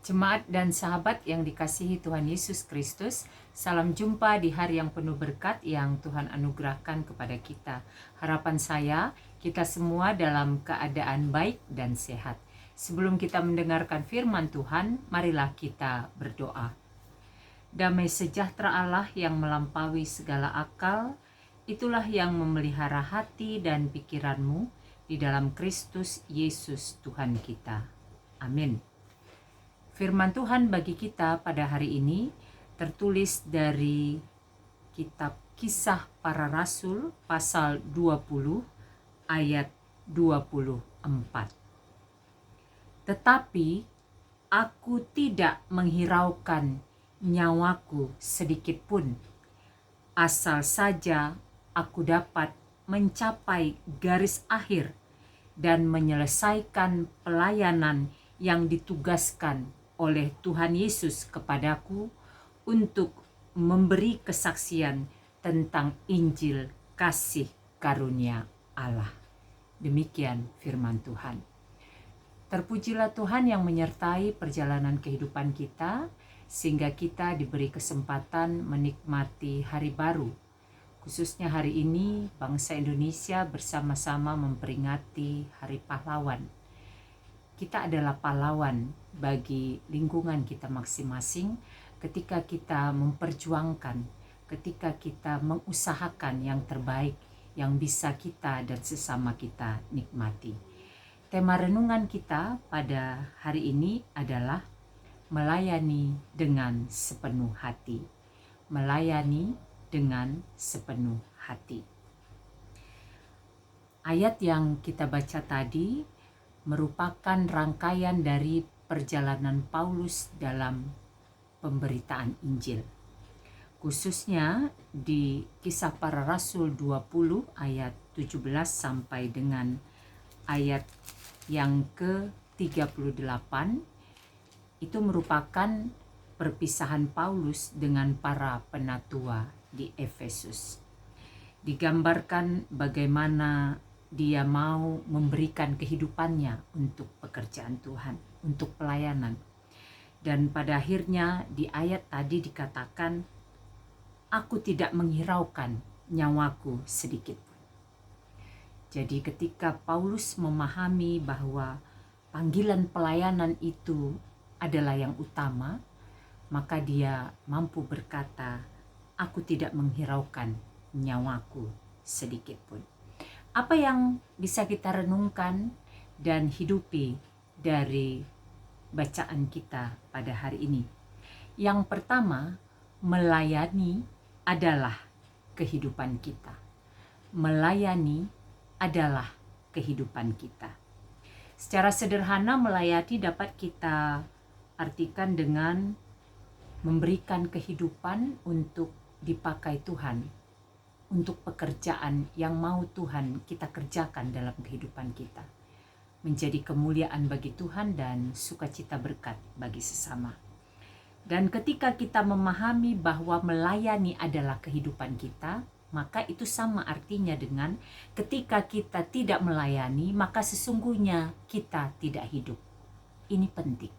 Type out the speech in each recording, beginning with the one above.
Jemaat dan sahabat yang dikasihi Tuhan Yesus Kristus, salam jumpa di hari yang penuh berkat yang Tuhan anugerahkan kepada kita. Harapan saya, kita semua dalam keadaan baik dan sehat. Sebelum kita mendengarkan firman Tuhan, marilah kita berdoa. Damai sejahtera Allah yang melampaui segala akal, itulah yang memelihara hati dan pikiranmu di dalam Kristus Yesus Tuhan kita. Amin. Firman Tuhan bagi kita pada hari ini tertulis dari kitab Kisah Para Rasul pasal 20 ayat 24. Tetapi aku tidak menghiraukan nyawaku sedikit pun, asal saja aku dapat mencapai garis akhir dan menyelesaikan pelayanan yang ditugaskan oleh Tuhan Yesus kepadaku untuk memberi kesaksian tentang Injil kasih karunia Allah. Demikian firman Tuhan. Terpujilah Tuhan yang menyertai perjalanan kehidupan kita, sehingga kita diberi kesempatan menikmati hari baru. Khususnya hari ini, bangsa Indonesia bersama-sama memperingati Hari Pahlawan. Kita adalah pahlawan bagi lingkungan kita masing-masing ketika kita memperjuangkan, ketika kita mengusahakan yang terbaik yang bisa kita dan sesama kita nikmati. Tema renungan kita pada hari ini adalah melayani dengan sepenuh hati. Melayani dengan sepenuh hati. Ayat yang kita baca tadi merupakan rangkaian dari perjalanan Paulus dalam pemberitaan Injil. Khususnya di Kisah Para Rasul 20 ayat 17 sampai dengan ayat yang ke-38, itu merupakan perpisahan Paulus dengan para penatua di Efesus. Digambarkan bagaimana dia mau memberikan kehidupannya untuk pekerjaan Tuhan, untuk pelayanan. Dan pada akhirnya di ayat tadi dikatakan, aku tidak menghiraukan nyawaku sedikit pun. Jadi ketika Paulus memahami bahwa panggilan pelayanan itu adalah yang utama, maka dia mampu berkata, aku tidak menghiraukan nyawaku sedikit pun. Apa yang bisa kita renungkan dan hidupi dari bacaan kita pada hari ini? Yang pertama, melayani adalah kehidupan kita. Melayani adalah kehidupan kita. Secara sederhana, melayani dapat kita artikan dengan memberikan kehidupan untuk dipakai Tuhan, untuk pekerjaan yang mau Tuhan kita kerjakan dalam kehidupan kita, menjadi kemuliaan bagi Tuhan dan sukacita berkat bagi sesama. Dan ketika kita memahami bahwa melayani adalah kehidupan kita, maka itu sama artinya dengan ketika kita tidak melayani, maka sesungguhnya kita tidak hidup. Ini penting.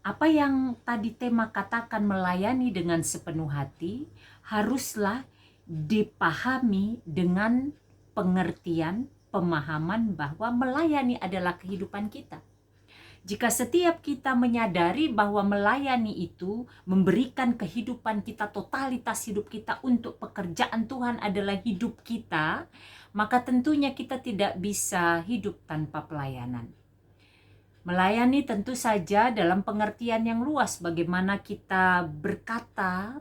Apa yang tadi tema katakan melayani dengan sepenuh hati, haruslah dipahami dengan pengertian, pemahaman bahwa melayani adalah kehidupan kita. Jika setiap kita menyadari bahwa melayani itu memberikan kehidupan kita, totalitas hidup kita untuk pekerjaan Tuhan adalah hidup kita, maka tentunya kita tidak bisa hidup tanpa pelayanan. Melayani tentu saja dalam pengertian yang luas, bagaimana kita berkata,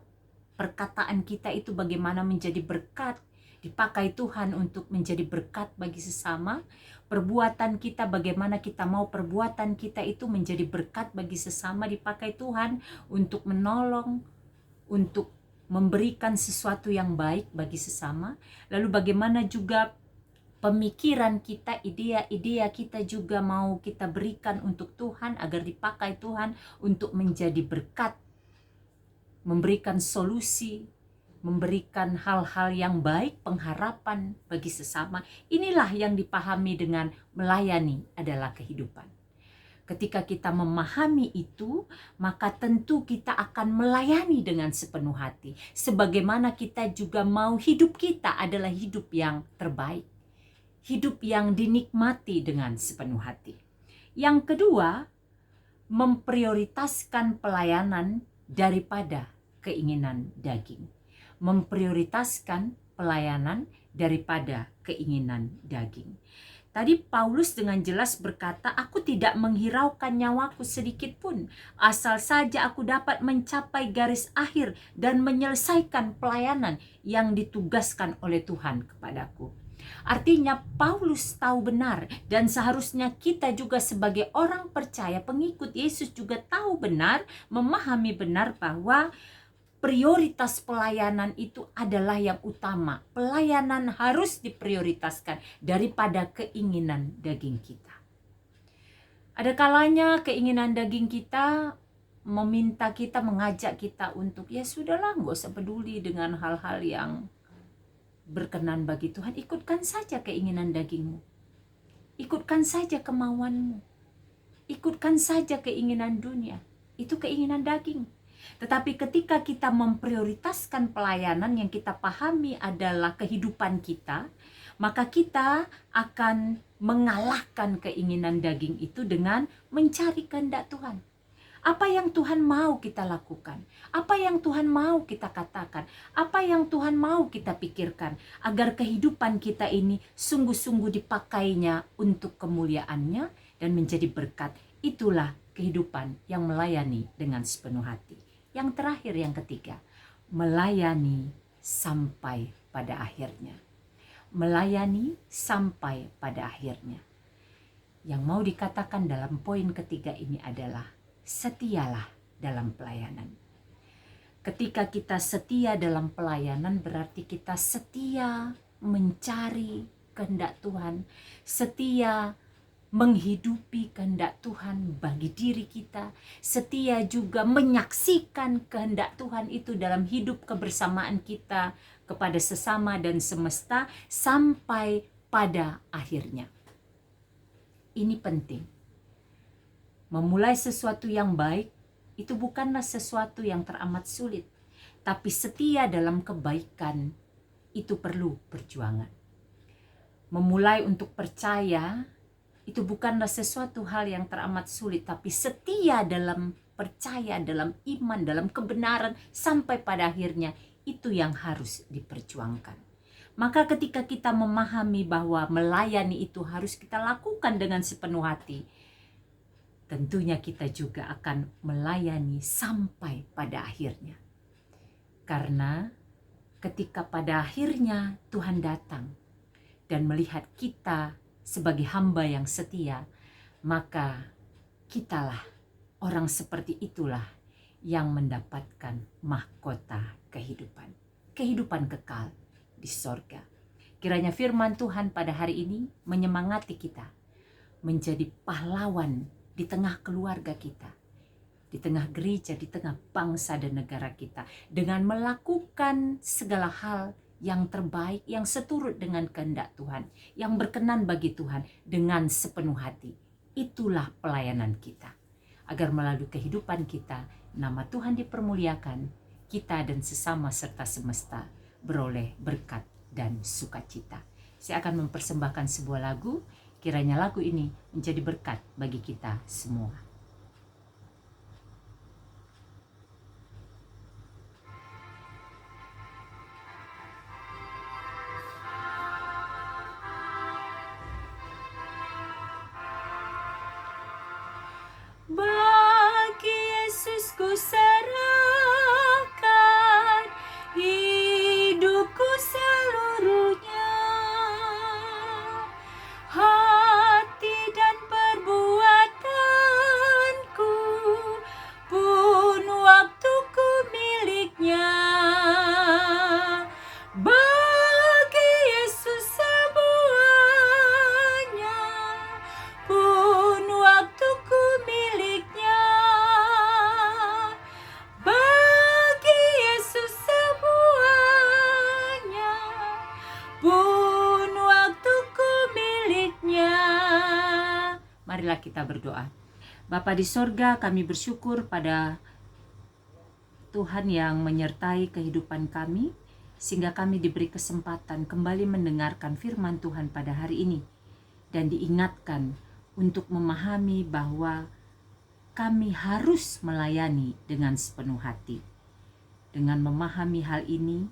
perkataan kita itu bagaimana menjadi berkat, dipakai Tuhan untuk menjadi berkat bagi sesama. Perbuatan kita, bagaimana kita mau perbuatan kita itu menjadi berkat bagi sesama, dipakai Tuhan untuk menolong, untuk memberikan sesuatu yang baik bagi sesama. Lalu bagaimana juga pemikiran kita, idea-idea kita juga mau kita berikan untuk Tuhan agar dipakai Tuhan untuk menjadi berkat, memberikan solusi, memberikan hal-hal yang baik, pengharapan bagi sesama. Inilah yang dipahami dengan melayani adalah kehidupan. Ketika kita memahami itu, maka tentu kita akan melayani dengan sepenuh hati. Sebagaimana kita juga mau hidup kita adalah hidup yang terbaik. Hidup yang dinikmati dengan sepenuh hati. Yang kedua, memprioritaskan pelayanan daripada keinginan daging. Memprioritaskan pelayanan daripada keinginan daging. Tadi Paulus dengan jelas berkata, aku tidak menghiraukan nyawaku sedikit pun, asal saja aku dapat mencapai garis akhir dan menyelesaikan pelayanan yang ditugaskan oleh Tuhan kepadaku. Artinya Paulus tahu benar, dan seharusnya kita juga sebagai orang percaya, pengikut Yesus juga tahu benar, memahami benar bahwa prioritas pelayanan itu adalah yang utama. Pelayanan harus diprioritaskan daripada keinginan daging kita. Ada kalanya keinginan daging kita meminta kita, mengajak kita untuk, ya sudahlah, gak usah peduli dengan hal-hal yang berkenan bagi Tuhan. Ikutkan saja keinginan dagingmu. Ikutkan saja kemauanmu. Ikutkan saja keinginan dunia. Itu keinginan daging. Tetapi ketika kita memprioritaskan pelayanan yang kita pahami adalah kehidupan kita, maka kita akan mengalahkan keinginan daging itu dengan mencari kehendak Tuhan. Apa yang Tuhan mau kita lakukan? Apa yang Tuhan mau kita katakan? Apa yang Tuhan mau kita pikirkan? Agar kehidupan kita ini sungguh-sungguh dipakainya untuk kemuliaannya dan menjadi berkat. Itulah kehidupan yang melayani dengan sepenuh hati. Yang terakhir, yang ketiga, melayani sampai pada akhirnya. Melayani sampai pada akhirnya. Yang mau dikatakan dalam poin ketiga ini adalah setialah dalam pelayanan. Ketika kita setia dalam pelayanan, berarti kita setia mencari kehendak Tuhan, setia menghidupi kehendak Tuhan bagi diri kita, setia juga menyaksikan kehendak Tuhan itu dalam hidup kebersamaan kita kepada sesama dan semesta sampai pada akhirnya. Ini penting. Memulai sesuatu yang baik itu bukanlah sesuatu yang teramat sulit, tapi setia dalam kebaikan itu perlu perjuangan. Memulai untuk percaya itu bukanlah sesuatu hal yang teramat sulit, tapi setia dalam percaya, dalam iman, dalam kebenaran sampai pada akhirnya, itu yang harus diperjuangkan. Maka ketika kita memahami bahwa melayani itu harus kita lakukan dengan sepenuh hati, tentunya kita juga akan melayani sampai pada akhirnya. Karena ketika pada akhirnya Tuhan datang dan melihat kita sebagai hamba yang setia, maka kitalah, orang seperti itulah yang mendapatkan mahkota kehidupan. Kehidupan kekal di sorga. Kiranya firman Tuhan pada hari ini menyemangati kita menjadi pahlawan di tengah keluarga kita, di tengah gereja, di tengah bangsa dan negara kita, dengan melakukan segala hal yang terbaik, yang seturut dengan kehendak Tuhan, yang berkenan bagi Tuhan dengan sepenuh hati. Itulah pelayanan kita. Agar melalui kehidupan kita, nama Tuhan dipermuliakan, kita dan sesama serta semesta beroleh berkat dan sukacita. Saya akan mempersembahkan sebuah lagu, kiranya lagu ini menjadi berkat bagi kita semua. Bagi Yesus ku serahkan hidupku seluruhnya, hati dan perbuatanku pun waktuku miliknya. Bagi Yesus semuanya, pun waktuku miliknya. Bagi Yesus semuanya, pun waktuku miliknya. Marilah kita berdoa. Bapa di sorga, kami bersyukur pada Tuhan yang menyertai kehidupan kami, sehingga kami diberi kesempatan kembali mendengarkan firman Tuhan pada hari ini, dan diingatkan untuk memahami bahwa kami harus melayani dengan sepenuh hati. Dengan memahami hal ini,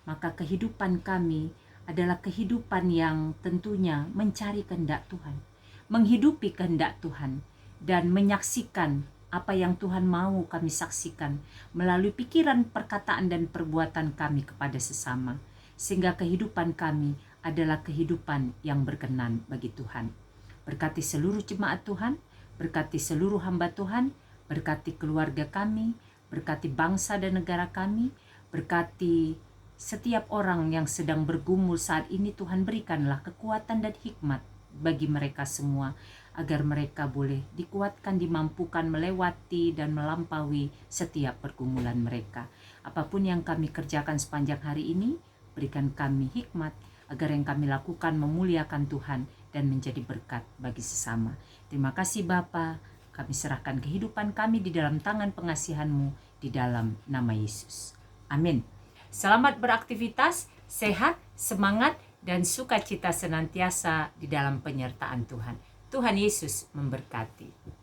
maka kehidupan kami adalah kehidupan yang tentunya mencari kehendak Tuhan, menghidupi kehendak Tuhan, dan menyaksikan apa yang Tuhan mau kami saksikan melalui pikiran, perkataan, dan perbuatan kami kepada sesama, sehingga kehidupan kami adalah kehidupan yang berkenan bagi Tuhan. Berkati seluruh jemaat Tuhan, berkati seluruh hamba Tuhan, berkati keluarga kami, berkati bangsa dan negara kami, berkati setiap orang yang sedang bergumul saat ini. Tuhan, berikanlah kekuatan dan hikmat bagi mereka semua, agar mereka boleh dikuatkan, dimampukan melewati dan melampaui setiap pergumulan mereka. Apapun yang kami kerjakan sepanjang hari ini, berikan kami hikmat, agar yang kami lakukan memuliakan Tuhan dan menjadi berkat bagi sesama. Terima kasih Bapa, kami serahkan kehidupan kami di dalam tangan pengasihan-Mu, di dalam nama Yesus. Amin. Selamat beraktivitas, sehat, semangat, dan sukacita senantiasa di dalam penyertaan Tuhan. Tuhan Yesus memberkati.